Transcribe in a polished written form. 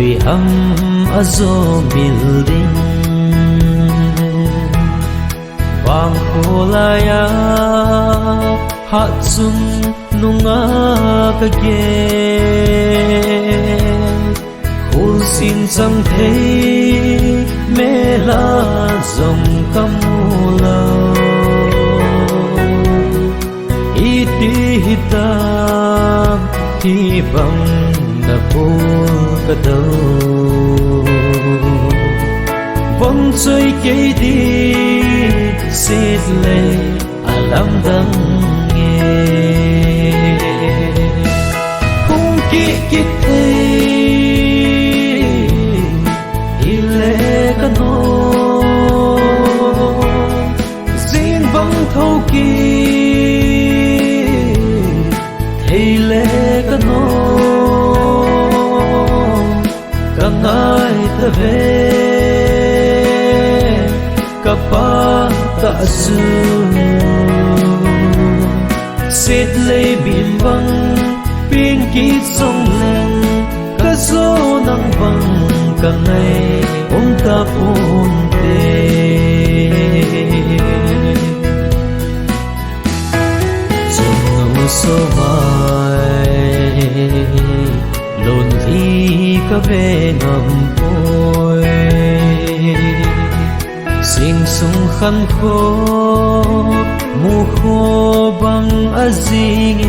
lùi hâm a zo building vang khô laya hạ chung nunga ka ge khul sin sam thei me la zom kamula iti hitam thi bang na pul ka do vong chơi cây đi xịt lệ alam đắng nghe cũng kỹ kỹ thế ile ka no xin vắng thâu kỳ thầy lệ ka no càng ai ta về kapa ta su set lay bim bang pin ki song len ka zo nang bang ka ngai ta pun te chung so mai lonely ka ve ngam poi sing sung khăn khô mu khô băng azing